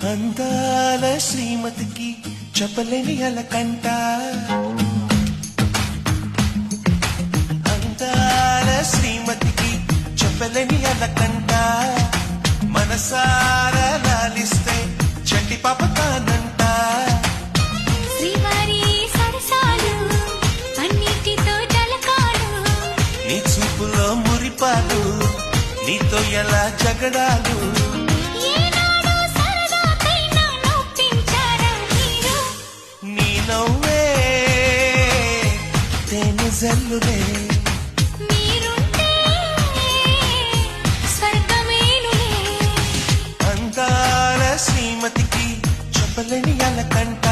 అందాల శ్రీమతికి చెప్పలేని అలకంట అందాల శ్రీమతికి చెప్పలేని అలకంట మనసారా లాలిస్తే చంటి పాప తానంట శ్రీవారి సరసాలు అన్నిటితో జలకాలు నీ చూపులో మురిపాలు నీతో ఎలా జగడాలు ఏనాడు సరదాకైనా నొప్పించారా మీరు నీ నవ్వే తేనె జల్లులే మీరుంటే స్వర్గమేనులే అందాల శ్రీమతికి చెప్పలేని అలకంట